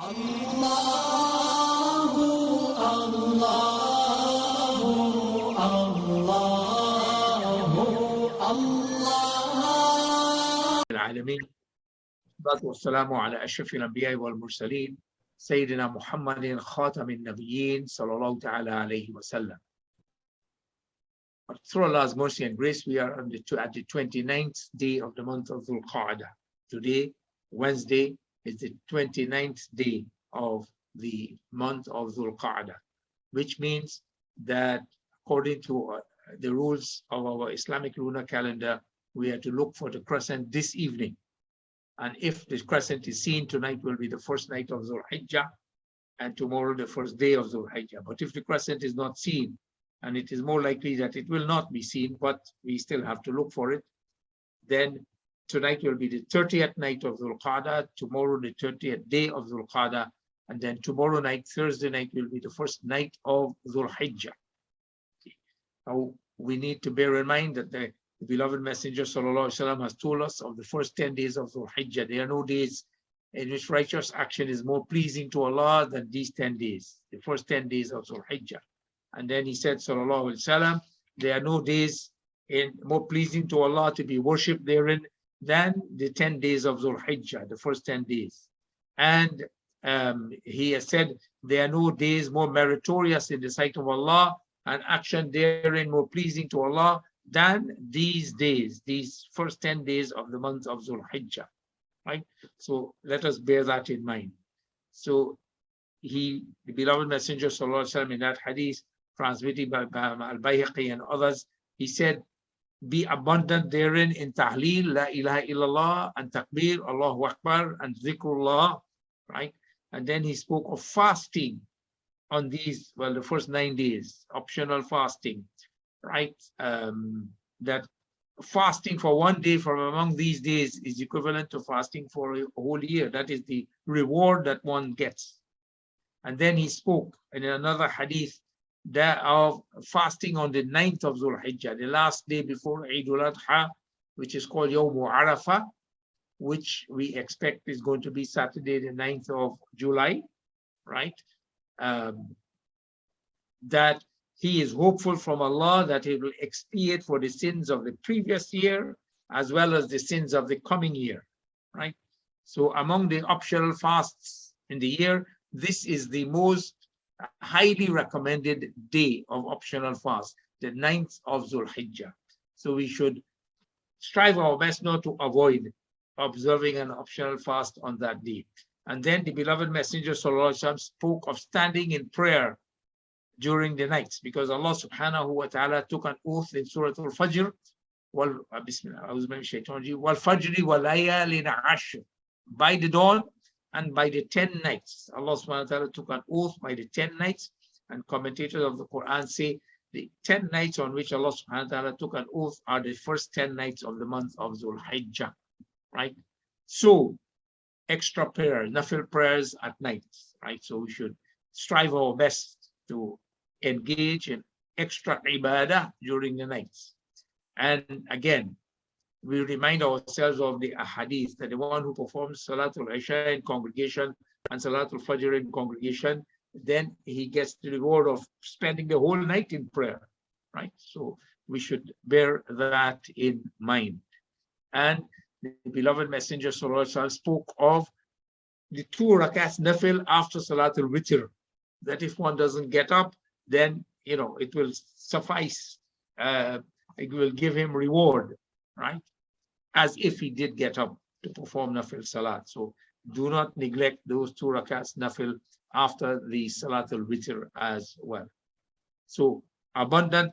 Allahu, Allahu, Allahu, Allah. العالمين والصلاة على أشرف الأنبياء والمرسلين سيدنا محمد خاتم النبيين صلى الله تعالى عليه وسلم. Through Allah's mercy and grace, we are at the 29th day of the month of Dhul Qa'dah. Today, Wednesday, is the 29th day of the month of Dhul Qa'dah, which means that according to the rules of our Islamic lunar calendar, we are to look for the crescent this evening. And if the crescent is seen, tonight will be the first night of Dhul Hijjah, and tomorrow the first day of Dhul Hijjah. But if the crescent is not seen, and it is more likely that it will not be seen, but we still have to look for it, then tonight will be the 30th night of Dhul Qa'dah, tomorrow the 30th day of Dhul Qa'dah, and then tomorrow night, Thursday night, will be the first night of Dhul Hijjah. Now, we need to bear in mind that the beloved Messenger Sallallahu Alaihi Wasallam has told us of the first 10 days of Dhul Hijjah. There are no days in which righteous action is more pleasing to Allah than these 10 days, the first 10 days of Dhul Hijjah. And then he said, Sallallahu Alaihi Wasallam, there are no days more pleasing to Allah to be worshipped therein than the 10 days of Dhul Hijjah, the first 10 days. And he has said, there are no days more meritorious in the sight of Allah and action therein more pleasing to Allah than these days, these first 10 days of the month of Dhul Hijjah, right? So let us bear that in mind. So the beloved Messenger Sallallahu Alaihi Wasallam in that hadith, transmitted by Al-Bayhaqi and others, he said, be abundant therein in tahleel, la ilaha illallah, and takbir, Allahu Akbar, and zikrullah, right? And then he spoke of fasting on these, well, the first 9 days, optional fasting, right? That fasting for one day from among these days is equivalent to fasting for a whole year. That is the reward that one gets. And then he spoke in another hadith that of fasting on the 9th of Dhul Hijjah, the last day before Eid al-Adha, which is called Yawm Arafah, which we expect is going to be Saturday, the 9th of July, right? That he is hopeful from Allah that he will expiate for the sins of the previous year as well as the sins of the coming year, right? So among the optional fasts in the year, this is the most highly recommended day of optional fast, the 9th of Dhul Hijjah. So we should strive our best not to avoid observing an optional fast on that day. And then the beloved Messenger Sallallahu Alaihi Wasallam spoke of standing in prayer during the nights, because Allah Subhanahu wa Ta'ala took an oath in Surah Al-Fajr, wal-Fajri wal-layalin ashr, by the dawn and by the 10 nights. Allah Subhanahu wa Ta'ala took an oath by the 10 nights, and commentators of the Quran say the 10 nights on which Allah Subhanahu wa Ta'ala took an oath are the first 10 nights of the month of Dhul Hijjah, right? So extra prayers, nafil prayers at night, right? So we should strive our best to engage in extra ibadah during the nights. And again, we remind ourselves of the ahadith that the one who performs Salatul Isha in congregation and Salatul Fajr in congregation, then he gets the reward of spending the whole night in prayer, right? So we should bear that in mind. And the beloved Messenger Sallallahu Alaihi Wasallam spoke of the 2 rakats nafil after Salatul Witr, that if one doesn't get up, then, you know, it will suffice. It will give him reward, right? As if he did get up to perform nafil salat. So do not neglect those 2 rakats nafil after the Salatul Witr as well. So abundant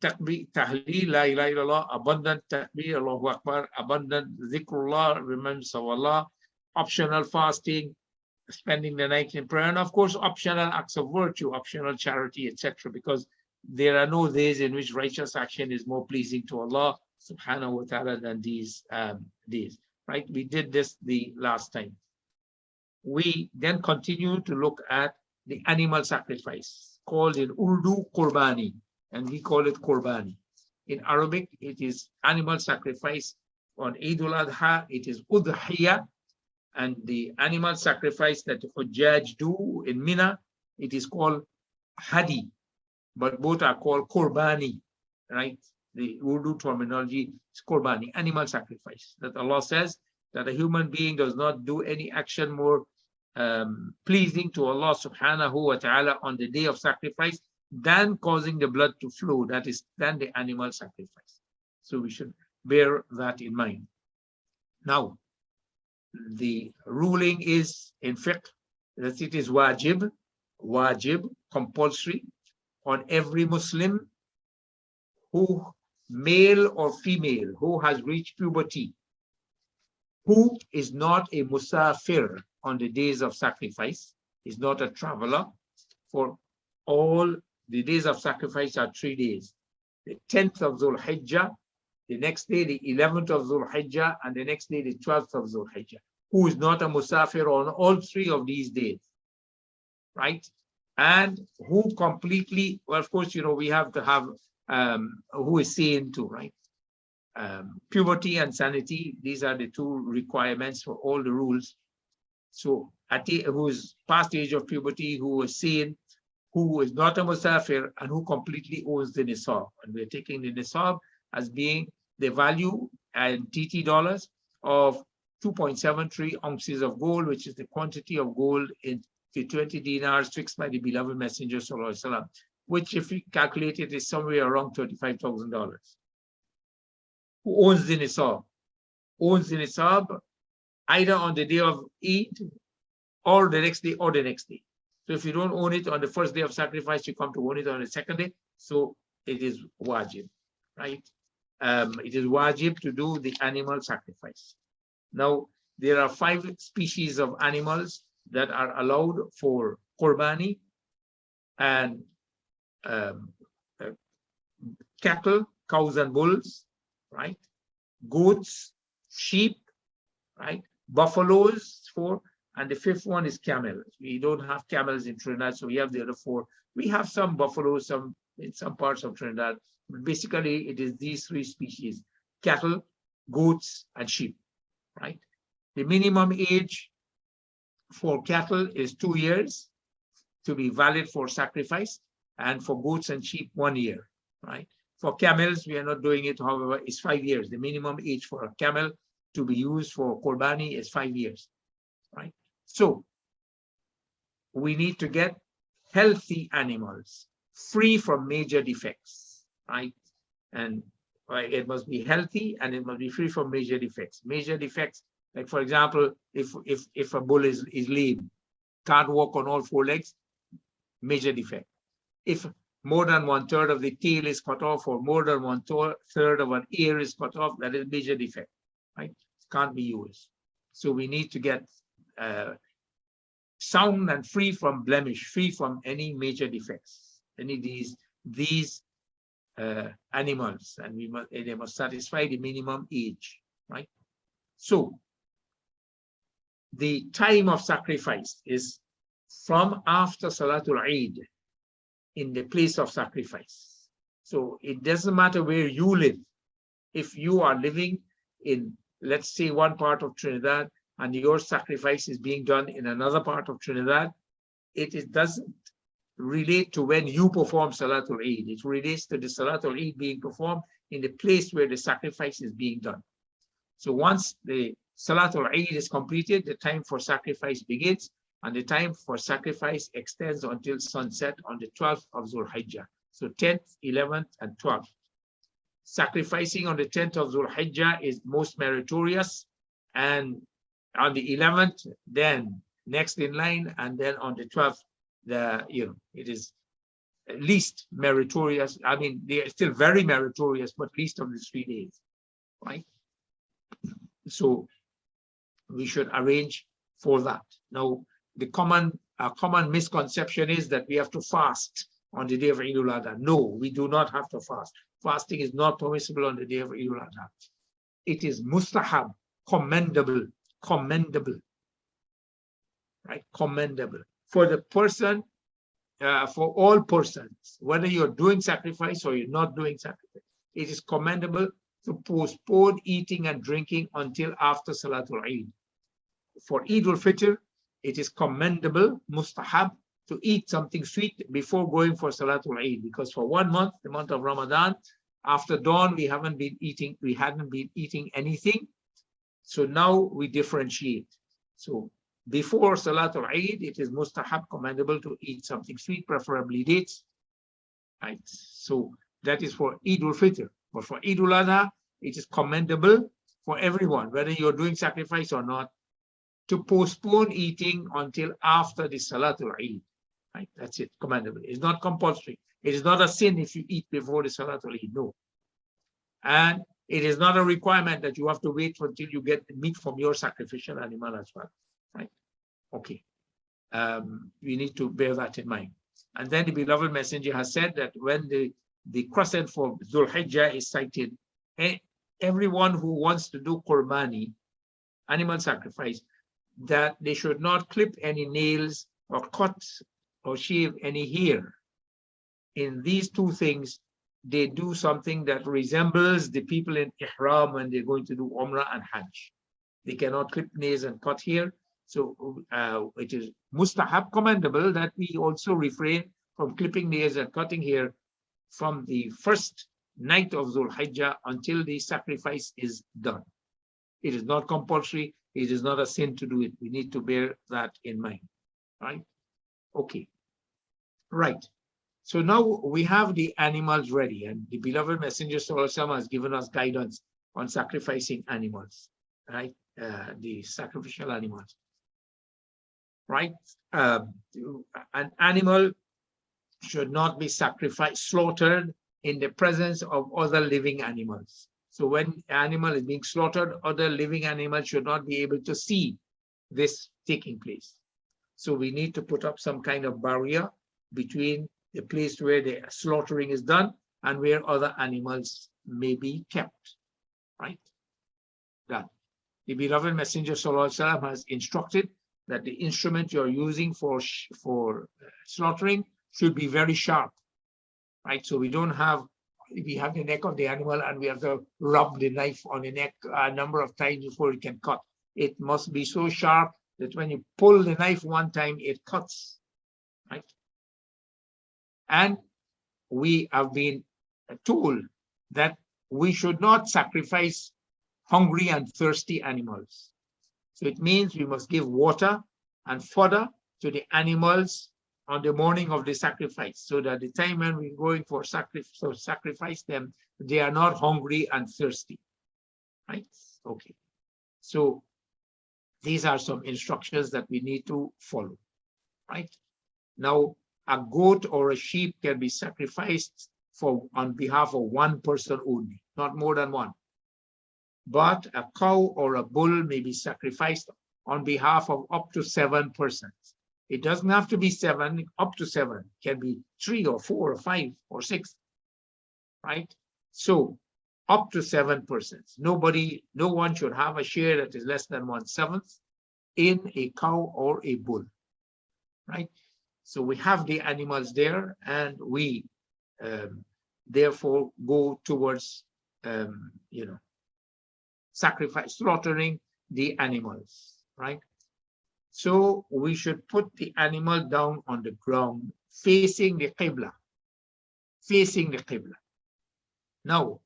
takbir, tahleel, la ilaha illallah, abundant takbir, Allahu Akbar, abundant zikrullah, remembrance of Allah, optional fasting, spending the night in prayer, and of course optional acts of virtue, optional charity, etc., because there are no days in which righteous action is more pleasing to Allah Subhanahu wa Ta'ala than these days, right? We did this the last time. We then continue to look at the animal sacrifice, called in Urdu Qurbani, and we call it Qurbani. In Arabic, it is animal sacrifice. On Eid al-Adha, it is Udhiyah, And the animal sacrifice that the Hujjaj do in Mina, it is called Hadi, but both are called Qurbani, right? The Urdu terminology is Qurbani, animal sacrifice. That Allah says that a human being does not do any action more pleasing to Allah subhanahu wa ta'ala on the day of sacrifice than causing the blood to flow, that is, than the animal sacrifice. So we should bear that in mind. Now, the ruling is in fiqh that it is wajib, compulsory on every Muslim who, male or female, who has reached puberty, who is not a musafir on the days of sacrifice, is not a traveler. For all the days of sacrifice are 3 days. The 10th of Dhul Hijjah, the next day the 11th of Dhul Hijjah, and the next day the 12th of Dhul Hijjah. Who is not a musafir on all 3 of these days, right? And who completely, well, of course, you know, we have to have who is sane too, right? Puberty and sanity, these are the 2 requirements for all the rules. So who is past the age of puberty, who is sane, who is not a musafir, and who completely owns the nisab. And we're taking the nisab as being the value and TT dollars of 2.73 ounces of gold, which is the quantity of gold in the 20 dinars fixed by the beloved Messenger Sallallahu Alaihi Wasallam, which if we calculate it is somewhere around $35,000. Who owns the nisab? Owns the nisab either on the day of Eid or the next day or the next day. So if you don't own it on the first day of sacrifice, you come to own it on the second day. So it is wajib, right? It is wajib to do the animal sacrifice. Now, there are 5 species of animals that are allowed for Qurbani, and cattle, cows and bulls, right? Goats, sheep, right? Buffaloes, 4, and the 5th one is camels. We don't have camels in Trinidad, so we have the other 4. We have some buffaloes, in some parts of Trinidad, but basically it is these 3 species: cattle, goats, and sheep, right? The minimum age for cattle is 2 years to be valid for sacrifice, and for goats and sheep 1 year, right? For camels, we are not doing it, however, it's 5 years. The minimum age for a camel to be used for Qurbani is 5 years, right? So we need to get healthy animals, free from major defects, right? And it must be healthy and it must be free from major defects. Major defects, like for example, if a bull is lame, can't walk on all 4 legs, major defect. If more than 1/3 of the tail is cut off, or more than 1/3 of an ear is cut off, that is major defect, right? It can't be used. So we need to get sound and free from blemish, free from any major defects, any of these animals, and they must satisfy the minimum age, right? So the time of sacrifice is from after Salatul Eid in the place of sacrifice. So it doesn't matter where you live. If you are living in, let's say, one part of Trinidad and your sacrifice is being done in another part of Trinidad, it doesn't relate to when you perform Salatul Eid. It relates to the Salatul Eid being performed in the place where the sacrifice is being done. So once the Salatul Eid is completed, the time for sacrifice begins, and the time for sacrifice extends until sunset on the 12th of Dhul Hijjah. So 10th, 11th, and 12th. Sacrificing on the 10th of Dhul Hijjah is most meritorious, and on the 11th, then next in line, and then on the 12th, it is least meritorious. I mean, they are still very meritorious, but least of the 3 days, right? So we should arrange for that. Now, the common misconception is that we have to fast on the day of Eid al-Adha. No, we do not have to fast. Fasting is not permissible on the day of Eid al-Adha. It is mustahab, commendable, right? Commendable for the person, for all persons, whether you're doing sacrifice or you're not doing sacrifice. It is commendable to postpone eating and drinking until after Salatul Eid. for Eid al-Fitr, it is commendable, mustahab, to eat something sweet before going for Salatul Eid, because for 1 month, the month of Ramadan, after dawn, we hadn't been eating anything. So now we differentiate. So before Salatul Eid, it is mustahab, commendable to eat something sweet, preferably dates. Right? So that is for Eid al-Fitr. But for Eid al-Adha, it is commendable for everyone, whether you're doing sacrifice or not, to postpone eating until after the Salatul Eid. Right? That's it, commendable. It's not compulsory. It is not a sin if you eat before the Salatul Eid, no. And it is not a requirement that you have to wait until you get the meat from your sacrificial animal as well. Right? Okay. We need to bear that in mind. And then the beloved messenger has said that when the crescent for Dhul Hijjah is sighted, everyone who wants to do Qurbani, animal sacrifice, that they should not clip any nails or cut or shave any hair. In these two things, they do something that resembles the people in Ihram when they're going to do Umrah and Hajj. They cannot clip nails and cut hair. So it is mustahab, commendable, that we also refrain from clipping nails and cutting hair from the first night of Dhul Hijjah until the sacrifice is done. It is not compulsory. It is not a sin to do it. We need to bear that in mind. Right? Okay. Right. So now we have the animals ready, and the beloved Messenger Sallallahu Alaihi Wasallam has given us guidance on sacrificing animals, right? The sacrificial animals, right? An animal should not be sacrificed, slaughtered in the presence of other living animals. So when an animal is being slaughtered, other living animals should not be able to see this taking place. So we need to put up some kind of barrier between the place where the slaughtering is done and where other animals may be kept, right? That the beloved Messenger Sallallahu Alaihi Wasallam has instructed that the instrument you're using for slaughtering should be very sharp, right? So we don't have, we have the neck of the animal and we have to rub the knife on the neck a number of times before it can cut. It must be so sharp that when you pull the knife one time, it cuts, right? And we have been told that we should not sacrifice hungry and thirsty animals. So it means we must give water and fodder to the animals on the morning of the sacrifice, so that the time when we're going for sacrifice them, they are not hungry and thirsty, right? Okay. So these are some instructions that we need to follow, right? Now, a goat or a sheep can be sacrificed on behalf of one person only, not more than one. But a cow or a bull may be sacrificed on behalf of up to 7 persons. It doesn't have to be 7, up to 7. It can be 3 or 4 or 5 or 6, right? So up to 7 persons. No one should have a share that is less than 1/7 in a cow or a bull, right? So we have the animals there, and we therefore go towards, slaughtering the animals, right? So we should put the animal down on the ground, facing the Qibla, facing the Qibla. Now,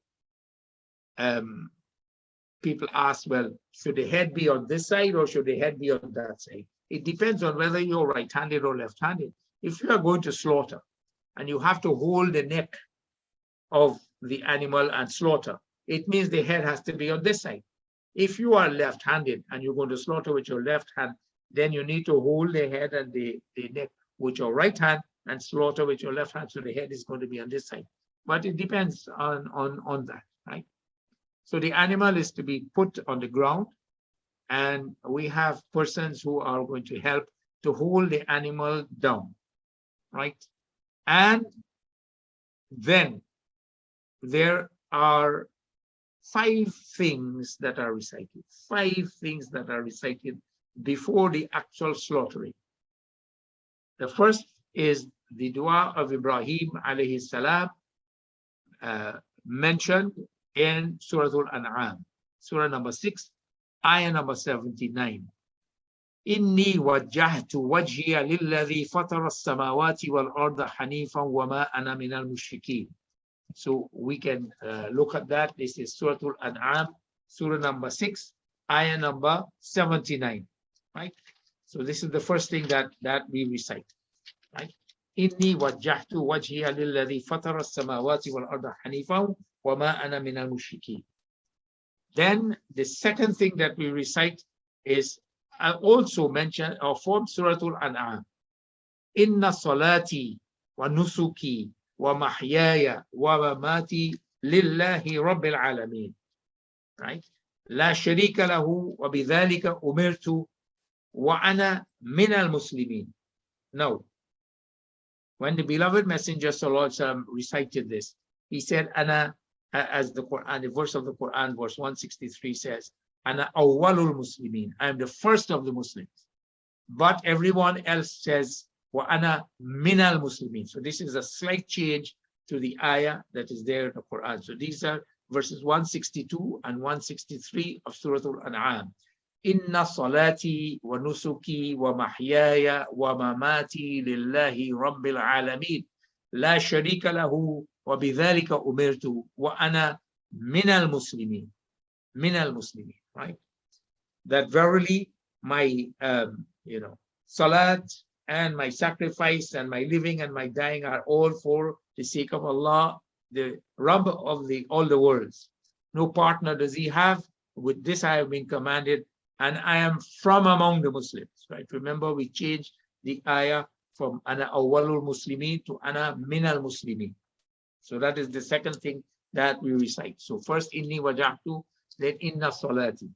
people ask, well, should the head be on this side or should the head be on that side? It depends on whether you're right-handed or left-handed. If you are going to slaughter and you have to hold the neck of the animal and slaughter, it means the head has to be on this side. If you are left-handed and you're going to slaughter with your left hand, then you need to hold the head and the neck with your right hand and slaughter with your left hand, so the head is going to be on this side. But it depends on that, right? So the animal is to be put on the ground, and we have persons who are going to help to hold the animal down, right? And then there are 5 things that are recited, 5 things that are recited before the actual slaughtering. The first is the dua of Ibrahim alayhi salam, mentioned in Surah Al-An'am, Surah number 6, ayah number 79. إني وجهت وجهي للذي فطر السماوات والأرض حنيفا وما أنا من المشركين. So we can look at that. This is Surah Al-An'am, Surah number 6, ayah number 79. Right? So this is the first thing that we recite. Right? إني وجهت وجهي للذي فطر السماوات والأرض حنيفا وما أنا من المشركين. Then the second thing that we recite is also mentioned or from Surah Al-An'am. Inna salati wa nusuki wa mahyaya wa mamati lillahi rabbil alameen. Right? La sharika lahu wa bidhalika umirtu wa ana min al-muslimin. Now, when the beloved Messenger Sallallahu Alaihi Wasallam recited this, he said, Ana, as the Quran, the verse of the Quran, verse 163 says, Ana awwalul muslimin. I am the first of the Muslims. But everyone else says, Wa ana minal muslimin. So this is a slight change to the ayah that is there in the Quran. So these are verses 162 and 163 of Surah Al-An'am. Inna salati wa nusuki wa mahyaya wa mamati lillahi rabbil alameen. La sharika lahu wa bidhalika umirtu wa ana minal muslimin. Minal muslimin, right? That verily my, salat and my sacrifice and my living and my dying are all for the sake of Allah, the Rabb of all the worlds. No partner does he have. With this I have been commanded, and I am from among the Muslims. Right? Remember, we changed the ayah from Ana awwalul muslimin to Ana minal muslimin. So that is the second thing that we recite. So first inni wajahtu, then inna salati.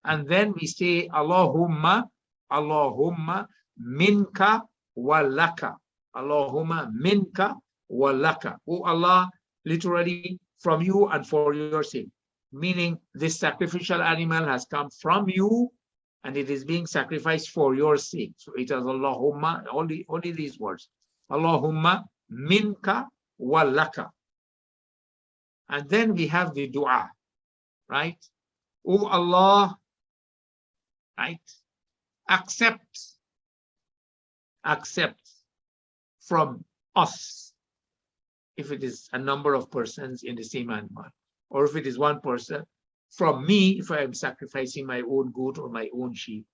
And then we say Allahumma, Allahumma minka wa laka. Allahumma minka wa laka. Oh Allah, literally from you and for your sake. Meaning this sacrificial animal has come from you and it is being sacrificed for your sake. So it is Allahumma, only these words. Allahumma minka wa laka. And then we have the dua, right? Oh Allah, right? Accept from us, if it is a number of persons in the same animal, or if it is one person, from me, if I am sacrificing my own goat or my own sheep,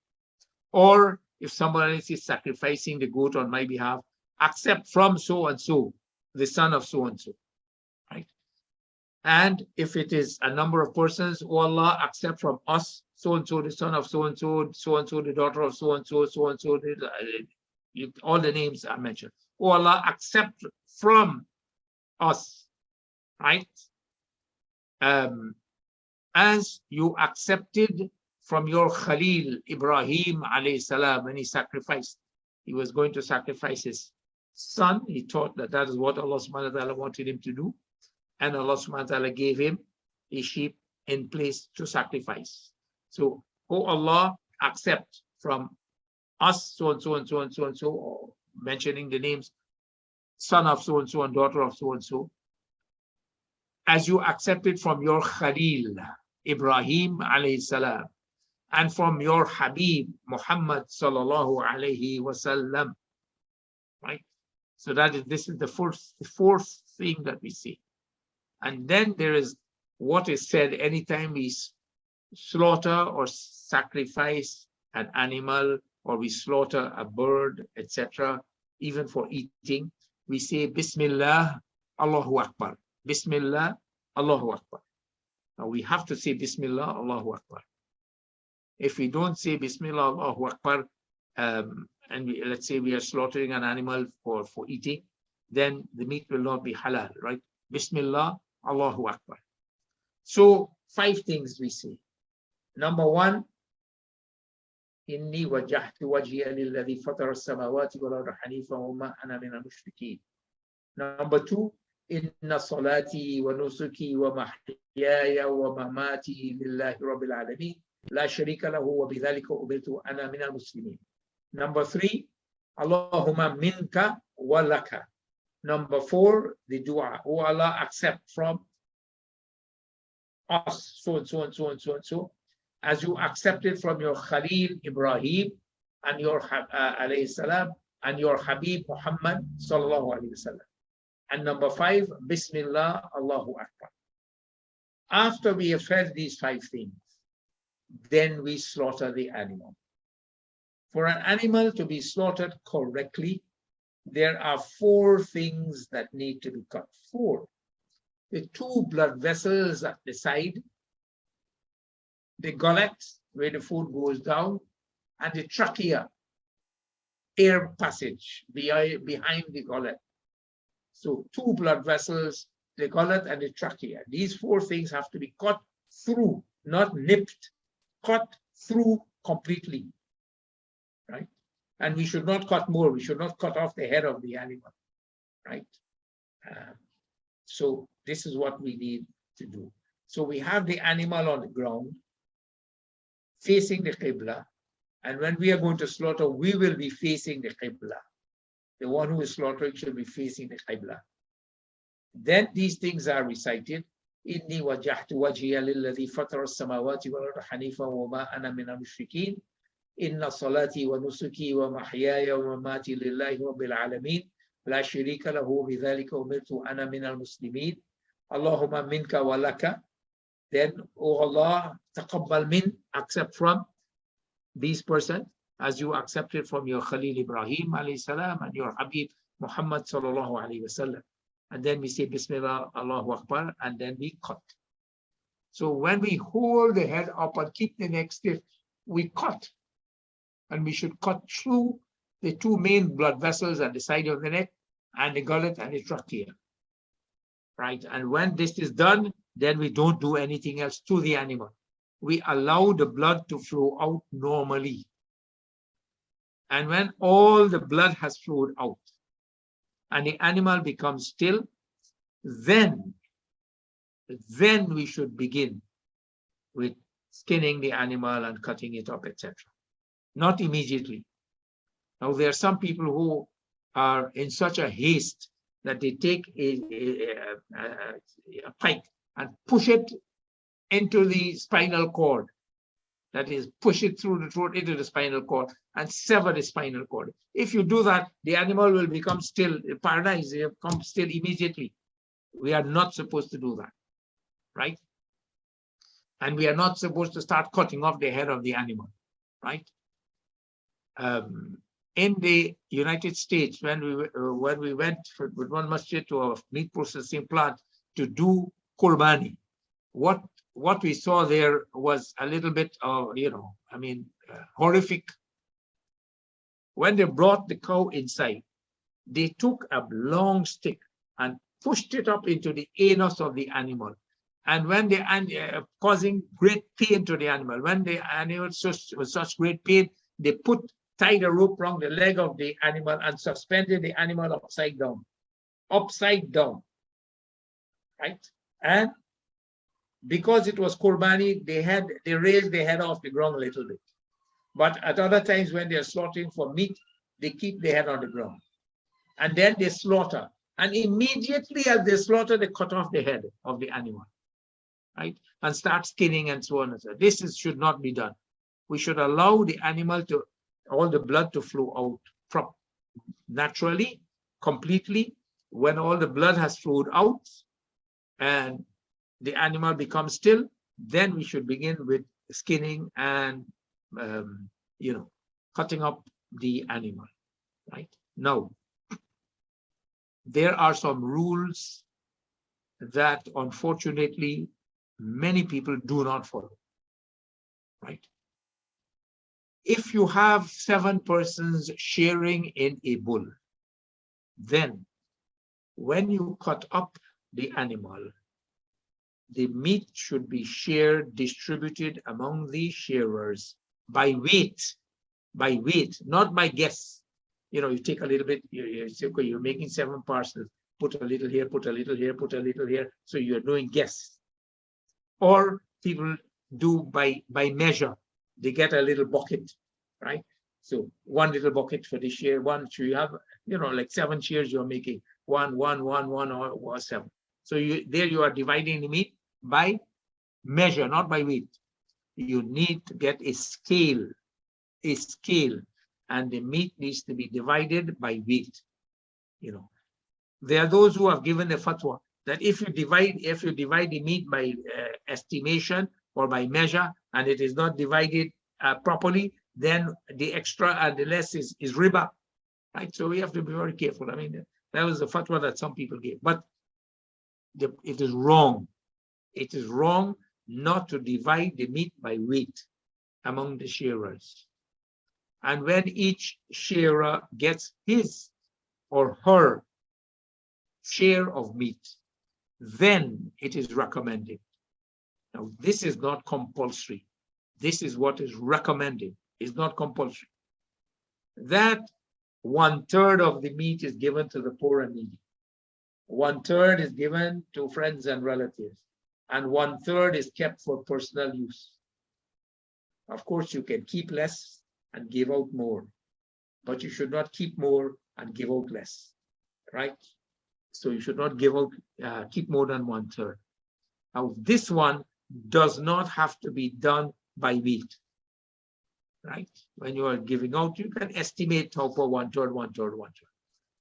or if someone else is sacrificing the goat on my behalf, accept from so and so, the son of so and so, right? And if it is a number of persons, oh Allah, accept from us, so and so, the son of so and so, so and so, the daughter of so and so, so and so, all the names are mentioned. Oh Allah, accept from us, right? As you accepted from your Khalil Ibrahim alayhi salam when he sacrificed. He was going to sacrifice his son. He thought that that is what Allah subhanahu wa ta'ala wanted him to do. And Allah subhanahu wa ta'ala gave him a sheep in place to sacrifice. So, oh Allah, accept from us, so and so and so and so and so, or mentioning the names, son of so and so and daughter of so and so, as you accepted from your Khalil Ibrahim alayhi salam, and from your Habib Muhammad sallallahu alayhi wasallam, right? So this is the fourth thing that we see. And then there is what is said anytime we slaughter or sacrifice an animal, or we slaughter a bird, etc., even for eating, we say Bismillah, Allahu Akbar. Bismillah, Allahu Akbar. Now we have to say Bismillah, Allahu Akbar. If we don't say Bismillah, Allahu Akbar, and let's say we are slaughtering an animal for eating, then the meat will not be halal, right? Bismillah, Allahu Akbar. So 5 things we say. Number 1, Inni wajjahtu wajhiya lilladhi fatara as-samawati wal arda hanifan wa ma ana min al-mushrikeen. Number 2, Inna salati wa nusuki wa mahyaya wa mamati lillahi rabbil alameen. La sharika lahu wa bidhalika umirtu ana min al-muslimin. Number 3, Allahumma minka wa laka. Number 4, the dua. Oh Allah, accept from us, so and so and so and so and so, as you accepted from your Khalil Ibrahim, and your alayhi salam, and your Habib Muhammad sallallahu alayhi wasallam. And number 5, Bismillah, Allahu Akbar. After we have said these 5 things, then we slaughter the animal. For an animal to be slaughtered correctly, there are 4 things that need to be cut. 4. The 2 blood vessels at the side, the gullet where the food goes down, and the trachea, air passage behind the gullet. So 2 blood vessels, the gullet and the trachea. These 4 things have to be cut through, not nipped, cut through completely, right? And we should not cut more. We should not cut off the head of the animal, right? So this is what we need to do. So we have the animal on the ground, facing the Qibla. And when we are going to slaughter, we will be facing the Qibla. The one who is slaughtering should be facing the Qibla. Then these things are recited. Inni wajjahtu wajhiya lilladhi fatara as-samawati wal arda hanifan wa ma ana min al-mushrikeen. Inna salati wa nusuki wa mahyaya wa mamati lillahi rabbil alameen. La sharika lahu bidhalika umirtu ana min al-muslimin. Allahumma minka wa laka. Then, O Allah, taqabbal min, accept from these persons, as you accepted from your Khalil Ibrahim alayhi salam and your Habib Muhammad sallallahu alayhi wasallam. And then we say Bismillah, Allahu Akbar, and then we cut. So when we hold the head up and keep the neck stiff, we cut. And we should cut through the 2 main blood vessels at the side of the neck and the gullet and the trachea. Right? And when this is done, then we don't do anything else to the animal. We allow the blood to flow out normally. And when all the blood has flowed out and the animal becomes still, then we should begin with skinning the animal and cutting it up, etc. Not immediately. Now, there are some people who are in such a haste that they take a pike and push it into the spinal cord. That is, push it through the throat into the spinal cord and sever the spinal cord. If you do that, the animal will become still, paralyzed, it will become still immediately. We are not supposed to do that, right? And we are not supposed to start cutting off the head of the animal, right? In the United States, when we went with one masjid to a meat processing plant to do Qurbani, what we saw there was a little bit of, horrific. When they brought the cow inside, they took a long stick and pushed it up into the anus of the animal. And when they causing great pain to the animal, when the animal was such great pain, they tied a rope around the leg of the animal and suspended the animal upside down, right? And because it was Qurbani, they raised the head off the ground a little bit. But at other times when they're slaughtering for meat, they keep the head on the ground. And then they slaughter. And immediately as they slaughter, they cut off the head of the animal, right? And start skinning and so on and so on. This should not be done. We should allow the animal all the blood to flow out naturally, completely. When all the blood has flowed out and the animal becomes still, then we should begin with skinning and cutting up the animal, right? Now, there are some rules that unfortunately many people do not follow, right? If you have 7 persons sharing in a bull, then when you cut up the animal, the meat should be distributed among the sharers by weight, not by guess. You take a little bit, you say, okay, you're making 7 parcels, put a little here, put a little here, put a little here. So you're doing guess. Or people do by measure. They get a little bucket, right? So 1 little bucket for this share, so you have, like 7 shares you're making, 1, 1, 1, 1, or 7. So you are dividing the meat by measure, not by weight. You need to get a scale and the meat needs to be divided by weight. There are those who have given a fatwa that if you divide the meat by estimation or by measure, and it is not divided properly, then the extra and the less is riba, right? So we have to be very careful. I mean, that was the fatwa that some people gave, but it is wrong. It is wrong not to divide the meat by weight among the shearers. And when each shearer gets his or her share of meat, then it is recommended. Now, this is not compulsory. This is what is recommended. It's not compulsory. That 1/3 of the meat is given to the poor and needy. 1/3 is given to friends and relatives, and 1/3 is kept for personal use. Of course, you can keep less and give out more, but you should not keep more and give out less, right? So you should not give out, keep more than 1/3. Now, this one does not have to be done by weight, right? When you are giving out, you can estimate how for 1/3, 1/3, 1/3.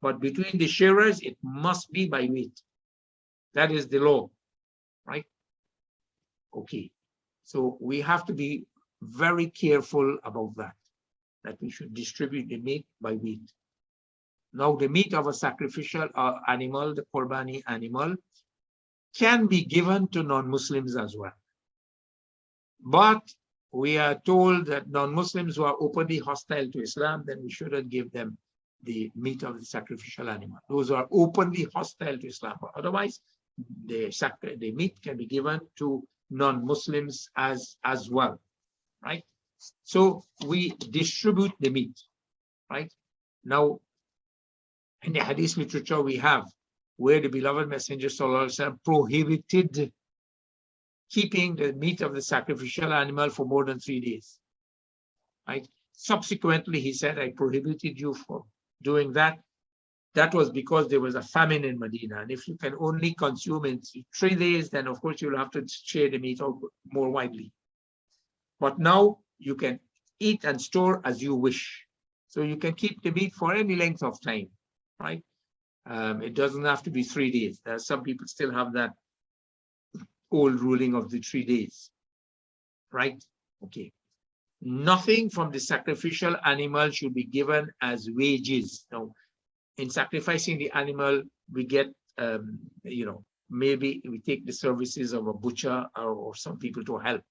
But between the shearers, it must be by weight. That is the law, right? Okay. So we have to be very careful about that we should distribute the meat by weight. Now, the meat of a sacrificial animal, the Qurbani animal, can be given to non-Muslims as well. But we are told that non-Muslims who are openly hostile to Islam, then we shouldn't give them the meat of the sacrificial animal. Those who are openly hostile to Islam. But otherwise, the meat can be given to non-Muslims as well, right? So we distribute the meat, right? Now, in the hadith literature we have where the beloved Messenger Sallallahu Alaihi Wasallam prohibited keeping the meat of the sacrificial animal for more than 3 days, right? Subsequently, he said, I prohibited you from doing that. That was because there was a famine in Medina. And if you can only consume in 3 days, then of course you'll have to share the meat out more widely. But now you can eat and store as you wish. So you can keep the meat for any length of time, right? It doesn't have to be 3 days. Some people still have that old ruling of the 3 days, right? Okay. Nothing from the sacrificial animal should be given as wages. Now, in sacrificing the animal, we get, maybe we take the services of a butcher or some people to help,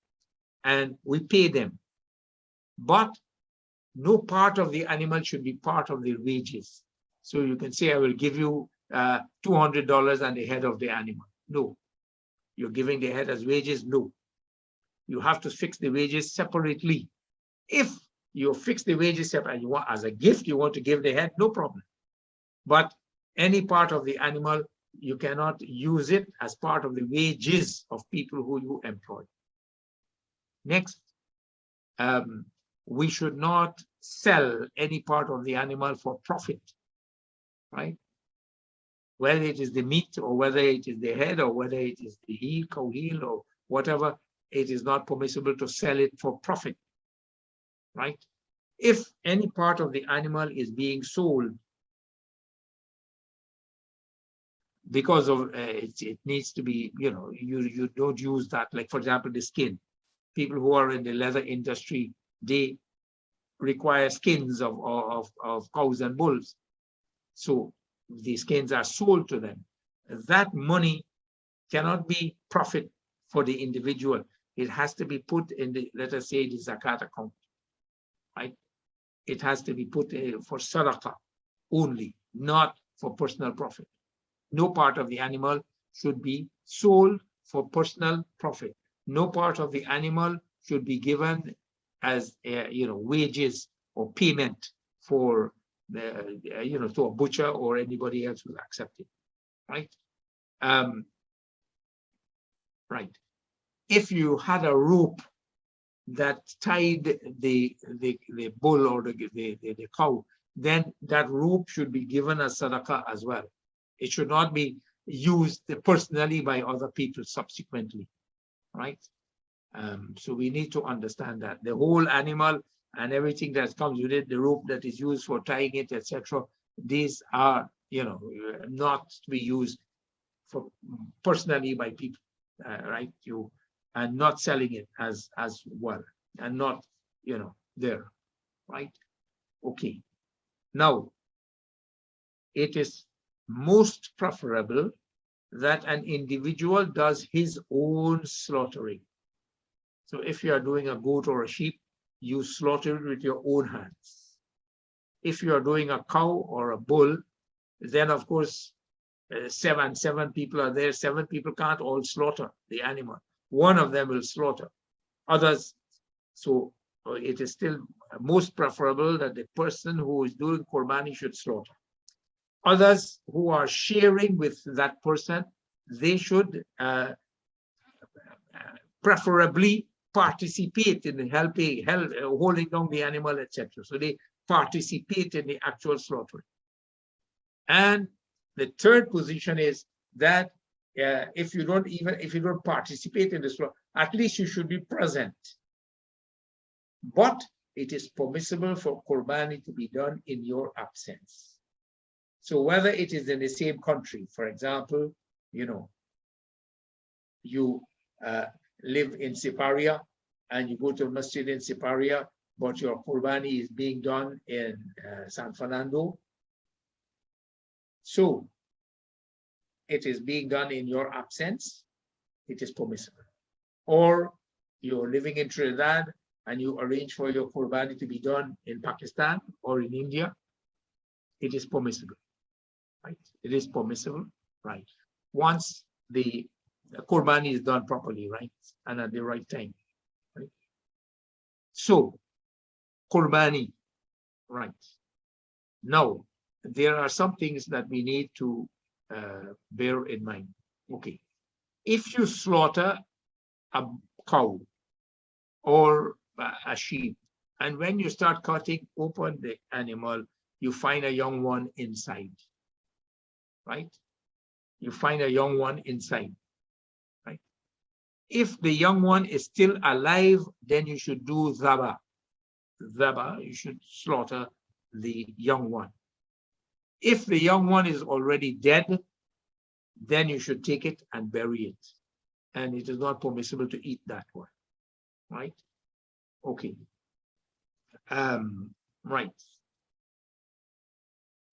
and we pay them. But no part of the animal should be part of their wages. So you can say, I will give you $200 and the head of the animal. No. You're giving the head as wages? No. You have to fix the wages separately. If you fix the wages separately and you want, as a gift, you want to give the head, no problem. But any part of the animal, you cannot use it as part of the wages of people who you employ. Next, we should not sell any part of the animal for profit, right? Whether it is the meat or whether it is the head or whether it is the heel, cow heel or whatever, it is not permissible to sell it for profit, right? If any part of the animal is being sold because of it needs to be, you don't use that. Like, for example, the skin. People who are in the leather industry, they require skins of cows and bulls. So the skins are sold to them. That money cannot be profit for the individual. It has to be put in the, let us say, the zakat account, right? It has to be put for sadaqah only, not for personal profit. No part of the animal should be sold for personal profit. No part of the animal should be given as wages or payment for the to a butcher or anybody else who accept it, right? Right. If you had a rope that tied the bull or the cow, then that rope should be given as sadaqah as well. It should not be used personally by other people subsequently, right? So we need to understand that the whole animal and everything that comes with it, the rope that is used for tying it, etc. These are, not to be used for personally by people, right? And not selling it as well, and not, there, right? Okay. Now, it is most preferable that an individual does his own slaughtering. So if you are doing a goat or a sheep, you slaughter it with your own hands. If you are doing a cow or a bull, then of course, seven people are there. 7 people can't all slaughter the animal. One of them will slaughter. Others, so it is still most preferable that the person who is doing Qurbani should slaughter. Others who are sharing with that person, they should preferably participate in holding down the animal, etc. So they participate in the actual slaughtering. And the third position is that if you don't participate in the slaughter, at least you should be present. But it is permissible for Qurbani to be done in your absence. So whether it is in the same country, for example, you live in Siparia and you go to a masjid in Siparia, but your Qurbani is being done in San Fernando. So it is being done in your absence, it is permissible. Or you're living in Trinidad and you arrange for your Qurbani to be done in Pakistan or in India, it is permissible, right? It is permissible, right? Once the Qurbani is done properly, right? And at the right time, right? So, Qurbani, right? Now, there are some things that we need to bear in mind. Okay, if you slaughter a cow or a sheep, and when you start cutting open the animal, you find a young one inside, right? You find a young one inside, right? If the young one is still alive, then you should do zabah. Zabah, you should slaughter the young one. If the young one is already dead, then you should take it and bury it. And it is not permissible to eat that one, right? Okay. Right.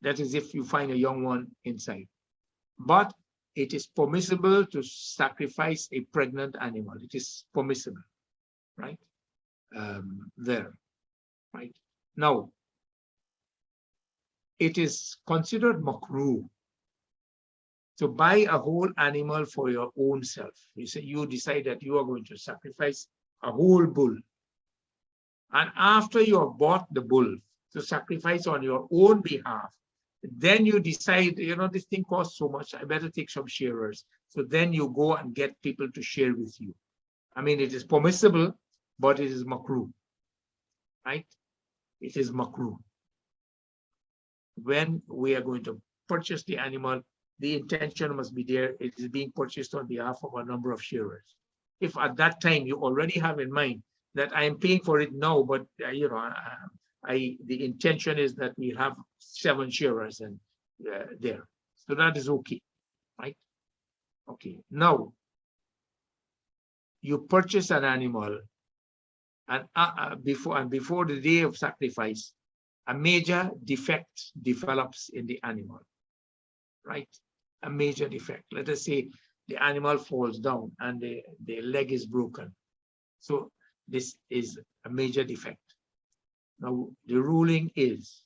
That is if you find a young one inside. But it is permissible to sacrifice a pregnant animal. It is permissible, right? There, right? Now, it is considered makruh to buy a whole animal for your own self. You decide that you are going to sacrifice a whole bull. And after you have bought the bull to sacrifice on your own behalf, then you decide, this thing costs so much, I better take some sharers. So then you go and get people to share with you. I mean, it is permissible, but it is makruh, right? It is makruh. When we are going to purchase the animal, the intention must be there. It is being purchased on behalf of a number of sharers. If at that time you already have in mind that I am paying for it now, but the intention is that we have 7 sharers and there. So that is okay, right? Okay. Now, you purchase an animal, and before the day of sacrifice, a major defect develops in the animal, right? A major defect. Let us say the animal falls down and the leg is broken. So this is a major defect. Now, the ruling is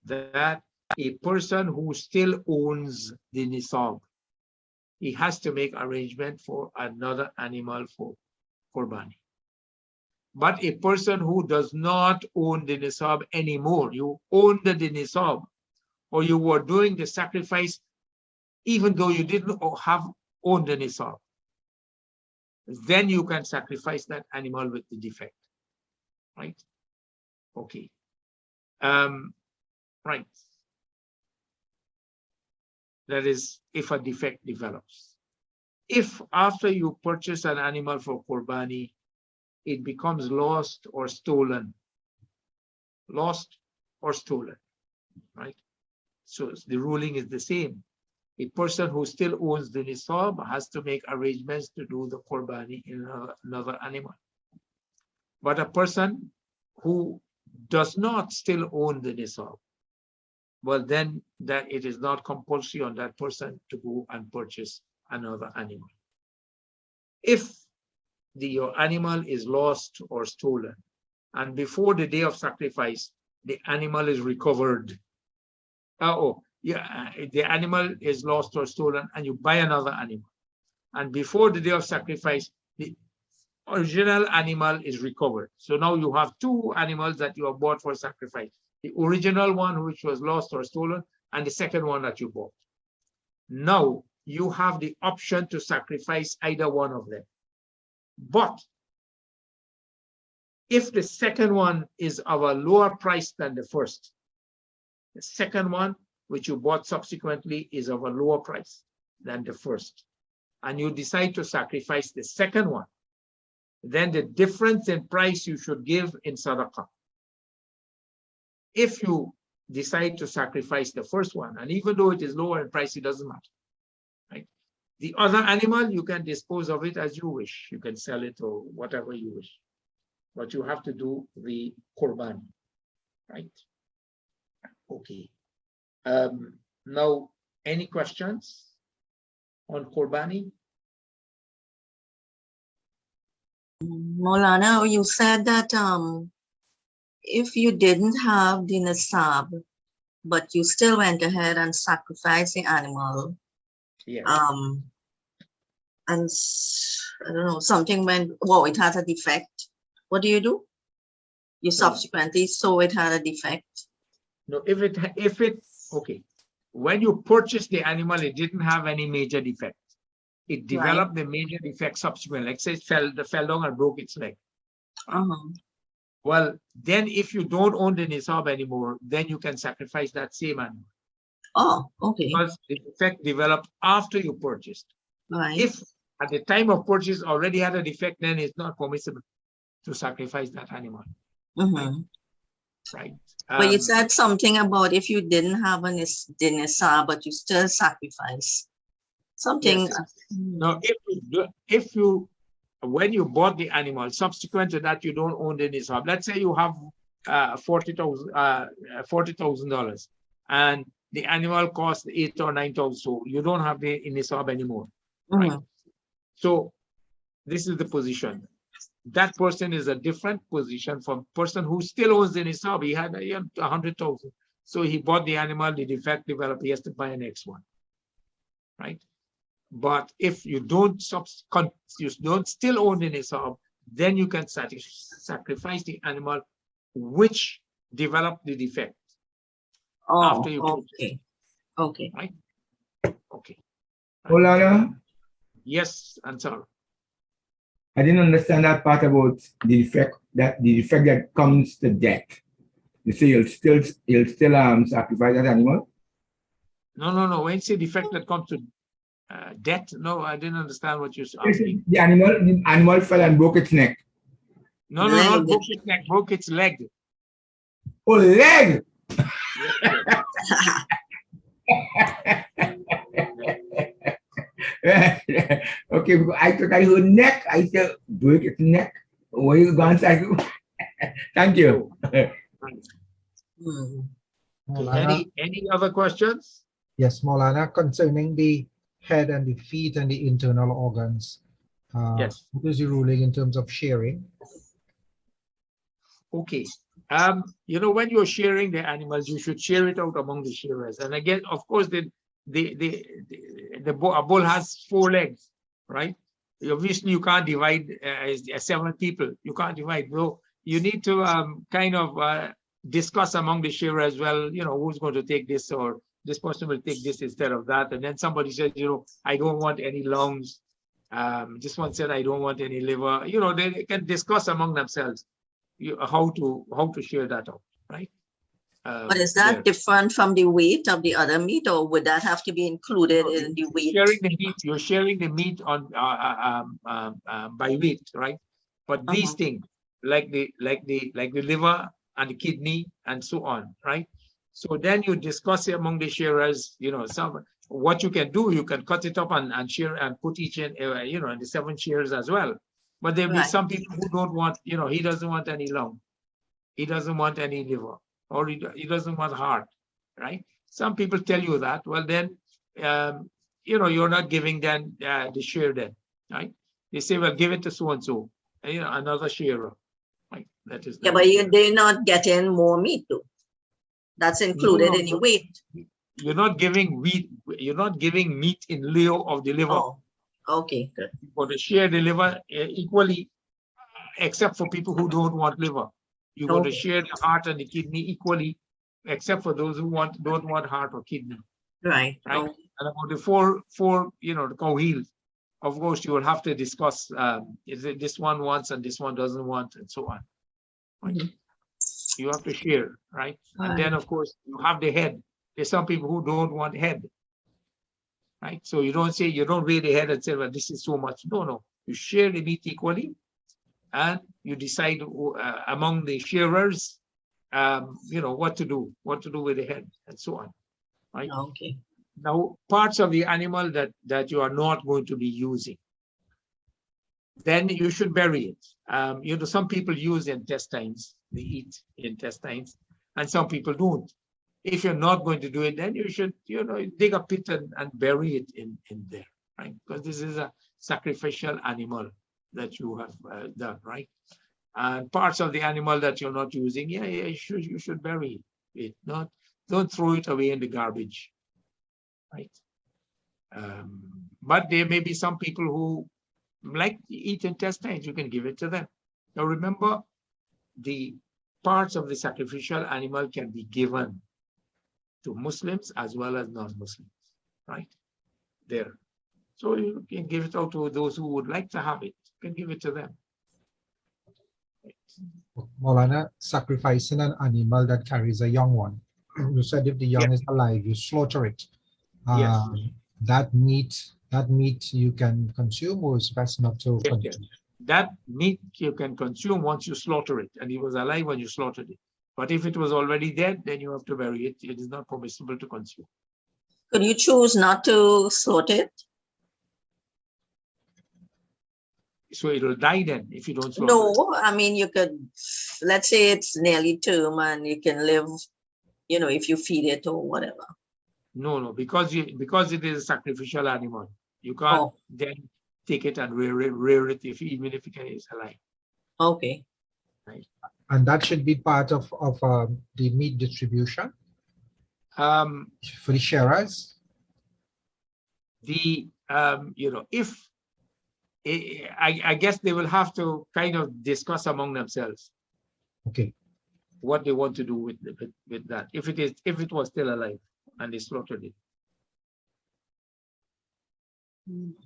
that a person who still owns the nisab, he has to make arrangement for another animal for Qurbani. But a person who does not own the nisab anymore, you own the nisab, or you were doing the sacrifice even though you didn't have owned the nisab, then you can sacrifice that animal with the defect, right? Okay. Right. That is if a defect develops. If after you purchase an animal for Qurbani, it becomes lost or stolen, lost or stolen, right? So the ruling is the same. A person who still owns the nisab has to make arrangements to do the Qurbani in another animal. But a person who does not still own the nisab, well, then that it is not compulsory on that person to go and purchase another animal. If your animal is lost or stolen, and before the day of sacrifice, the animal is recovered. The animal is lost or stolen, and you buy another animal. And before the day of sacrifice, the original animal is recovered. So now you have two animals that you have bought for sacrifice. The original one, which was lost or stolen, and the second one that you bought. Now you have the option to sacrifice either one of them. But if the second one is of a lower price than the first, the second one, which you bought subsequently, is of a lower price than the first, and you decide to sacrifice the second one, then the difference in price you should give in sadaqah. If you decide to sacrifice the first one, and even though it is lower in price, it doesn't matter, right? The other animal, you can dispose of it as you wish. You can sell it or whatever you wish, but you have to do the Qurbani, right? Okay. Now, any questions on Qurbani? Maulana, you said that if you didn't have the nisab, but you still went ahead and sacrificed the animal, Yes. and I don't know, something went, well, it has a defect. What do? You subsequently saw it had a defect. No, okay. When you purchased the animal, it didn't have any major defect. It developed the major defect subsequently. Like say it fell down and broke its leg. Well, then if you don't own the nisab anymore, then you can sacrifice that same animal. Oh, okay. Because the defect developed after you purchased. Right. If at the time of purchase already had a defect, then it's not permissible to sacrifice that animal. Right. But you said something about if you didn't have the nisab, but you still sacrifice. Something. Yes. No, when you bought the animal, subsequent to that, you don't own the nisab. Let's say you have $40,000, and the animal costs $8,000 or $9,000, so you don't have the nisab anymore. Right? So this is the position. That person is a different position from person who still owns the nisab. He had 100,000, so he bought the animal. The defect developed. He has to buy an next one, right? But if you don't still own the nisab, then you can sacrifice the animal which developed the defect after you okay. Okay. Right? Okay. Maulana? Yes, answer. I didn't understand that part about the defect that comes to death. You say you'll still sacrifice that animal? No. When you say defect that comes to death, no, I didn't understand what you're asking. The animal fell and broke its neck. No, not broke its neck, broke its leg. Oh, leg! Okay, I thought I heard neck. I said break its neck. Where you gone? Thank you. Any other questions? Yes, Maulana, concerning the head and the feet and the internal organs. Yes. What is the ruling in terms of sharing? Okay. When you're sharing the animals, you should share it out among the shearers. And again, of course, a bull has 4 legs, right? Obviously, you can't divide 7 people. You can't divide. So you need to discuss among the shearers as well. Who's going to take this, or this person will take this instead of that. And then somebody says, I don't want any lungs. This one said, I don't want any liver. They can discuss among themselves how to share that out, right? But is that different from the weight of the other meat, or would that have to be included in the weight? You're sharing the meat on by weight, right? But these things, like the liver and the kidney and so on, right? So then you discuss it among the sharers, some what you can do, you can cut it up and share and put each in, in the 7 shares as well. But there'll be Right. some people who don't want, he doesn't want any lung, he doesn't want any liver, or he doesn't want heart, right? Some people tell you that. Well, then, you're not giving them the share then, right? They say, well, give it to so and so, another sharer, right? That is. Yeah, but they're not getting more meat too. That's included in your weight. You're not giving meat. You're not giving meat in lieu of the liver. Oh, okay, good. For the share the liver equally, except for people who don't want liver. You're going to share the heart and the kidney equally, except for those who don't want heart or kidney. Right. Right. And about the four, the cow heels, of course, you will have to discuss, is it this one wants and this one doesn't want, and so on. Right? You have to share, right? And then, of course, you have the head. There's some people who don't want head, right? So you don't weigh the head and say, well, this is so much. No. You share the meat equally, and you decide among the sharers, what to do with the head, and so on, right? Okay. Now, parts of the animal that you are not going to be using, then you should bury it. Some people use intestines, they eat intestines, and some people don't. If you're not going to do it, then you should, dig a pit and bury it in there, right? Because this is a sacrificial animal that you have done, right? And parts of the animal that you're not using, you should bury it. Don't throw it away in the garbage, right? But there may be some people who like to eat intestines. You can give it to them. Now remember, the parts of the sacrificial animal can be given to Muslims as well as non-Muslims, right? There. So you can give it out to those who would like to have it. You can give it to them. Maulana, sacrificing an animal that carries a young one. You said if the young is alive, you slaughter it. Yes. That meat you can consume, or is best not to consume? Yes. That meat you can consume once you slaughter it, and it was alive when you slaughtered it. But if it was already dead, then you have to bury it. It is not permissible to consume. Could you choose not to slaughter it? So it will die then if you don't slaughter it. No, I mean, you could, let's say it's nearly term and you can live, if you feed it or whatever. No, because it is a sacrificial animal. You can't then take it and rear it even if it is alive. Okay. Right. And that should be part of the meat distribution for the sharers. I guess they will have to kind of discuss among themselves. Okay. What they want to do with that, if it was still alive and they slaughtered it.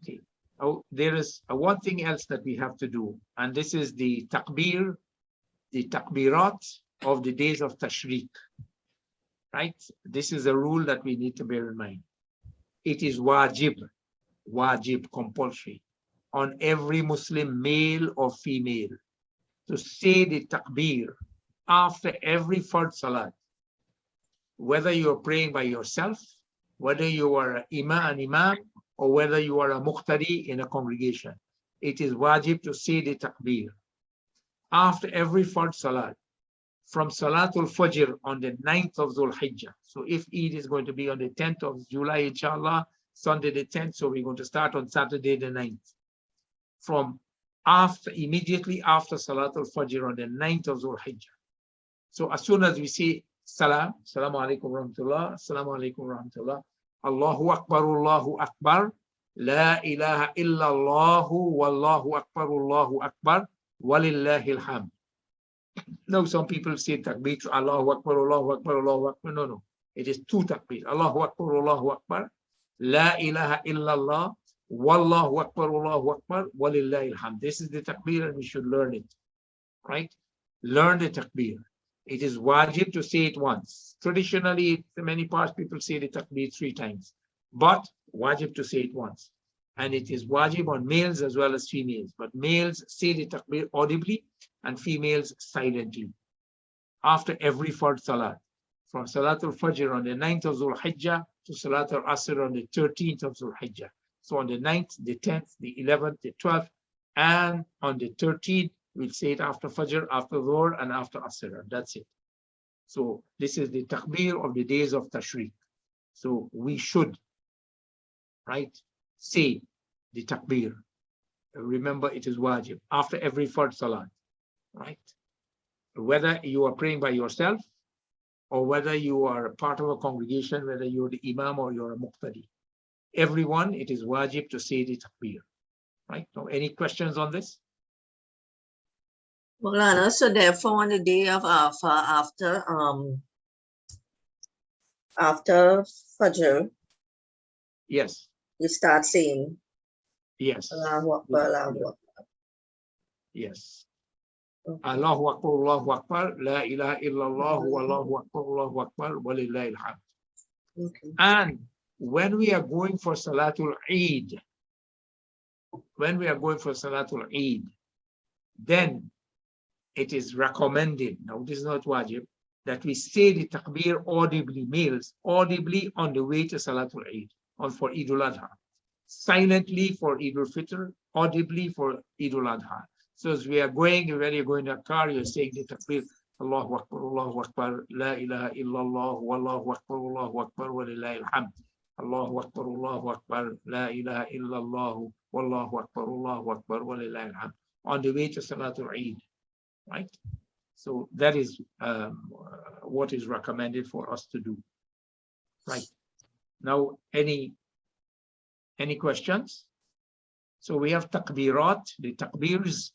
Okay. Oh, there is one thing else that we have to do, and this is the takbir, the takbirat of the days of Tashriq, right? This is a rule that we need to bear in mind. It is wajib, compulsory, on every Muslim, male or female, to say the takbir after every fard salat, whether you're praying by yourself, whether you are an imam, or whether you are a muqtadi in a congregation. It is wajib to say the takbir after every fard salat, from Salatul Fajr on the 9th of Dhul Hijjah. So if Eid is going to be on the 10th of July, inshallah, Sunday the 10th, so we're going to start on Saturday the 9th. From immediately after Salatul Fajr on the 9th of Dhul Hijjah. So as soon as we say Salam, Assalamu alaikum rahmatullah, Assalamu alaikum rahmatullah, Allahu Akbar, La ilaha illallahu, Wallahu Akbar, Walillahi alhamd. Now some people say takbir, Allahu Akbar, Allahu Akbar, Allahu Akbar. No. It is two takbir. Allahu Akbar, La ilaha illallah, Wallahu Akbar, Walillahi alhamd. This is the takbir and we should learn it, right? Learn the takbir. It is wajib to say it once. Traditionally, in many parts, people say the takbir 3 times, but wajib to say it once. And it is wajib on males as well as females. But males say the takbir audibly and females silently. after every Fard Salat. From Salatul Fajr on the 9th of Dhul Hijjah to Salatul Asr on the 13th of Dhul Hijjah. So on the 9th, the 10th, the 11th, the 12th, and on the 13th, we'll say it after Fajr, after Dhuhr, and after Asr. And that's it. So this is the takbir of the days of Tashriq. So we should, right, say the takbir. Remember, it is wajib after every Fard Salat, right? Whether you are praying by yourself or whether you are part of a congregation, whether you're the imam or you're a muqtadi. Everyone, it is wajib to say the takbir, right? Now, any questions on this? Maulana, so therefore on the day of Arafah, after Fajr, Yes, you start saying yes, Allahu Akbar, Allahu Akbar. yes. Okay. Allahu Akbar, Allahu Akbar, La ilaha illallah, Allahu Akbar, Allahu Akbar, Walillahi alhamd. Okay. And when we are going for Salatul Eid, then it is recommended, now this is not wajib, that we say the takbir audibly, males, audibly on the way to Salatul Eid, or for Eid al-Adha. Silently for Eid al-Fitr, audibly for Eid al-Adha. So as we are going, when you're going in a car, you're saying the takbir, Allahu Akbar, La ilaha illallah, Wallahu Akbar, Walillahi alhamd. Allahu Akbar, La ilaha illallah, Wallahu Akbar, Walillahi alhamd. On the way to Salatul Eid, right? So that is what is recommended for us to do, right? Now, any questions? So we have takbirat, the takbirs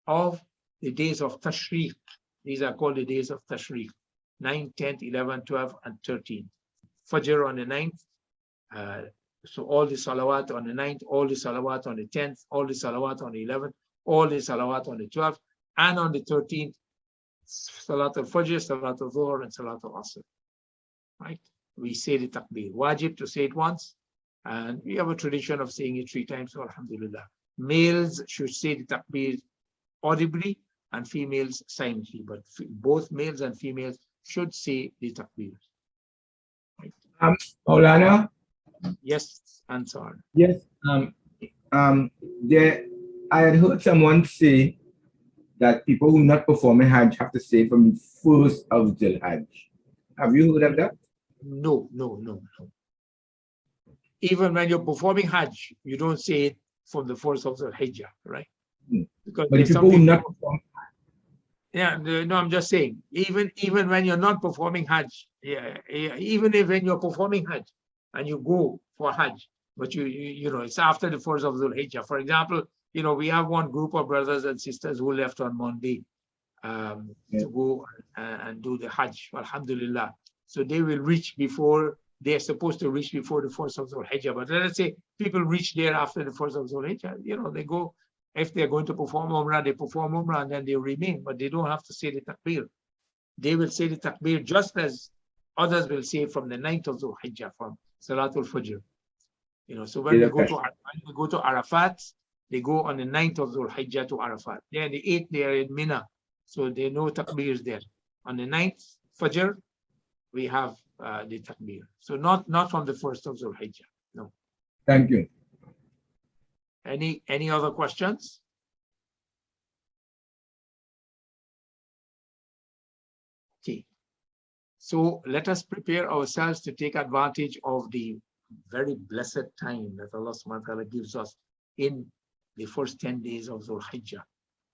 of the days of Tashriq. These are called the days of Tashriq, 9, 10, 11, 12, and 13. Fajr on the 9th, so all the salawat on the 9th, all the salawat on the 10th, all the salawat on the 11th, all the salawat on the 12th, and on the 13th, Salat al-Fajr, Salat al-Dhuhr, and Salat al-Asr, right? We say the takbir. Wajib to say it once, and we have a tradition of saying it 3 times, so alhamdulillah. Males should say the takbir audibly and females silently, but both males and females should say the takbir. Right? Maulana? Yes, answer. Yes. I had heard someone say that people who not performing Hajj have to say from the 1st of Dhul Hajj. Have you heard of that? No. Even when you're performing Hajj, you don't say it from the 1st of the Hijjah, right? Because but the people who not perform. Yeah, no, I'm just saying, even when you're not performing Hajj, even if when you're performing Hajj and you go for Hajj, but you know, it's after the 1st of Dhul Hijjah. For example, you know, we have one group of brothers and sisters who left on Monday to go and do the Hajj, alhamdulillah. So they will reach before, they're supposed to reach before the 1st of Dhul Hijjah. But let's say people reach there after the 1st of Dhul Hijjah, you know, they go, if they're going to perform Umrah, they perform Umrah and then they remain, but they don't have to say the takbir. They will say the takbir just as others will say from the 9th of Dhul Hijjah, from Salatul Fajr. You know, so when we go to Arafat, they go on the 9th of Dhul Hijjah to Arafat. Then the 8th, they are in Mina, so there are no takbirs there. On the 9th, Fajr, we have the takbir. So not from the 1st of Dhul Hijjah, no. Thank you. Any other questions? Okay. So let us prepare ourselves to take advantage of the very blessed time that Allah subhanahu wa ta'ala gives us in the first 10 days of Dhul Hijjah.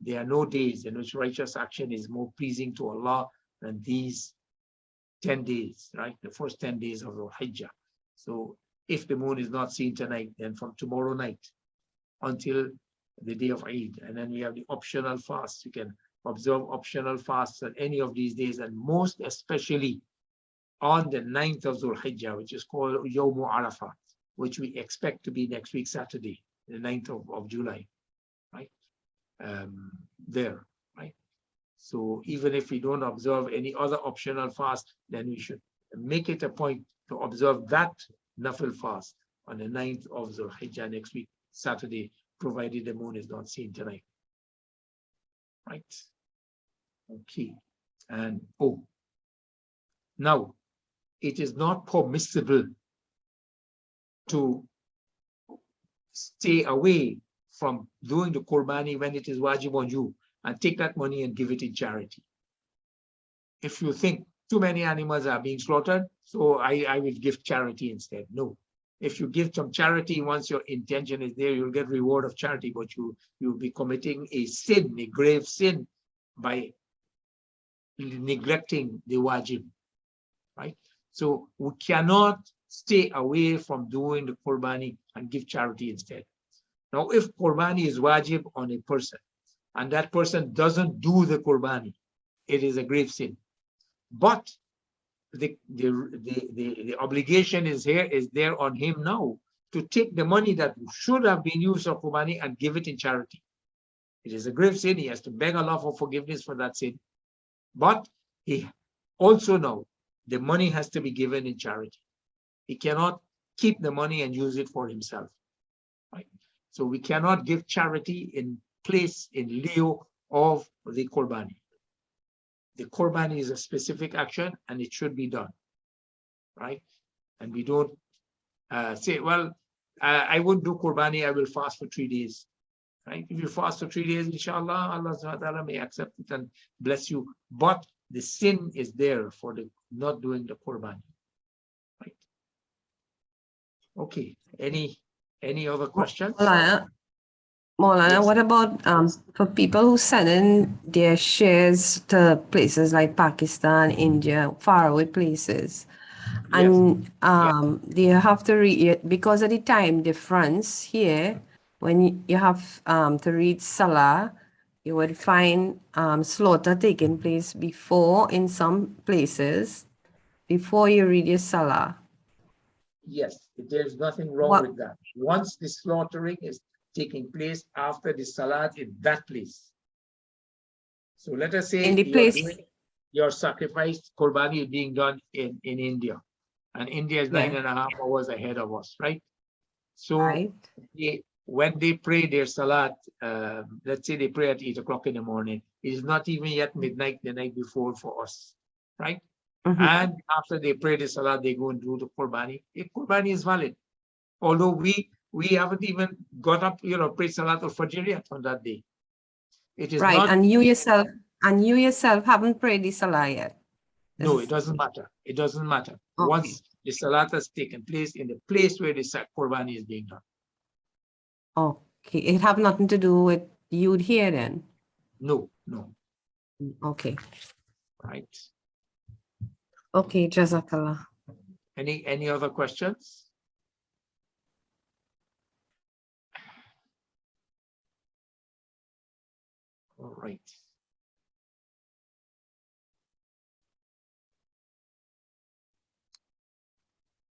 There are no days in which righteous action is more pleasing to Allah than these 10 days, right? The first 10 days of Dhul Hijjah. So if the moon is not seen tonight, then from tomorrow night until the day of Eid, and then we have the optional fast. You can observe optional fasts on any of these days, and most especially on the 9th of Dhul Hijjah, which is called JAMA'AH, which we expect to be next week, Saturday, the 9th of July, right? There, right? So even if we don't observe any other optional fast, then we should make it a point to observe that Nafil fast on the 9th of Dhul Hijjah next week, Saturday, provided the moon is not seen tonight. Right? Okay. And now it is not permissible to stay away from doing the Qurbani when it is wajib on you and take that money and give it in charity. If you think too many animals are being slaughtered, so I will give charity instead. No. If you give some charity, once your intention is there, you'll get reward of charity, but you'll be committing a sin, a grave sin, by neglecting the wajib, right? So we cannot stay away from doing the Qurbani and give charity instead. Now, if Qurbani is wajib on a person and that person doesn't do the Qurbani, it is a grave sin. But the obligation is there on him now to take the money that should have been used for Qurbani and give it in charity. It is a grave sin. He has to beg Allah for forgiveness for that sin. But he also now, the money has to be given in charity. He cannot keep the money and use it for himself. Right? So we cannot give charity in place, in lieu of the Qurbani. The Qurbani is a specific action and it should be done, right? And we don't say, well, I won't do Qurbani, I will fast for 3 days, right? If you fast for 3 days, inshallah, Allah subhanahu wa ta'ala may accept it and bless you. But the sin is there for the not doing the Qurbani, right? Okay, any other questions? Maulana, Yes. what about for people who send in their shares to places like Pakistan, India, faraway places, and they have to read, because of the time difference here, when you have to read Salah, you would find slaughter taking place before, in some places, before you read your Salah. Yes, there's nothing wrong with that. Once the slaughtering is taking place after the salat in that place. So let us say In the place, your sacrifice, Qurbani, is being done in India, and India is 9.5 hours ahead of us, right? So right. when they pray their salat, let's say they pray at 8 o'clock in the morning, it is not even yet midnight the night before for us, right? And after they pray the salat, they go and do the Qurbani. If Qurbani is valid, although we haven't even got up, prayed Salat al-Fajr yet on that day. It is right, not, and you yourself haven't prayed the Salah yet. no, it doesn't matter. It doesn't matter. Okay. Once the Salat has taken place in the place where the Qurbani is being done. Okay, it have nothing to do with you here then? No. Okay. Right. Okay, Jazakallah. Any other questions? All right.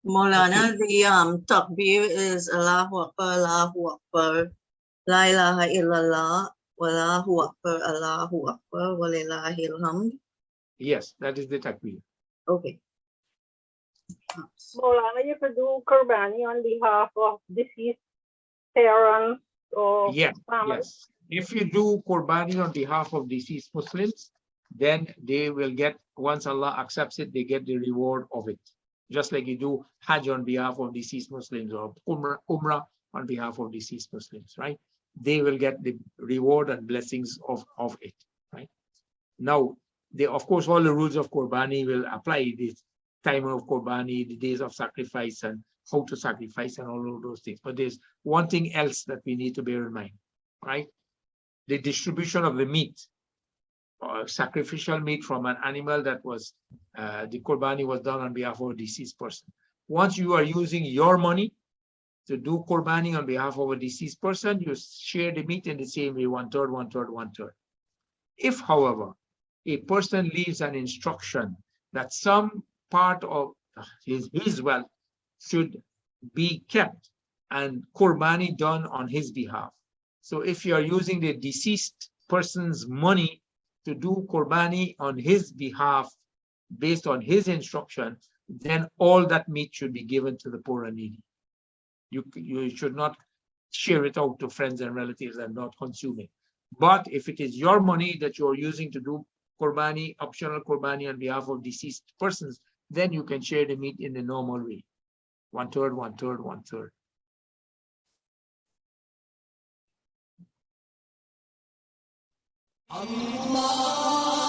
Maulana, the takbir is Allahu Akbar, La ilaha illallah, Wallahu Akbar, walillahil hamd. Yes, that is the takbir. Okay. Maulana, you could do Qurbani on behalf of deceased parents or family? Yes. If you do Qurbani on behalf of deceased Muslims, then they will get, once Allah accepts it, they get the reward of it. Just like you do Hajj on behalf of deceased Muslims or Umrah on behalf of deceased Muslims, right? They will get the reward and blessings of it, right? Now, of course, all the rules of Qurbani will apply, the time of Qurbani, the days of sacrifice, and how to sacrifice, and all of those things. But there's one thing else that we need to bear in mind, right? The distribution of the meat, or sacrificial meat from an animal that was, the Qurbani was done on behalf of a deceased person. Once you are using your money to do Qurbani on behalf of a deceased person, you share the meat in the same way, 1/3, 1/3, 1/3. If, however, a person leaves an instruction that some part of his wealth should be kept and Qurbani done on his behalf. So if you are using the deceased person's money to do Qurbani on his behalf based on his instruction, then all that meat should be given to the poor and needy. You should not share it out to friends and relatives and not consume it. But if it is your money that you're using to do Qurbani, optional Qurbani on behalf of deceased persons, then you can share the meat in the normal way. 1/3, 1/3, 1/3. Allah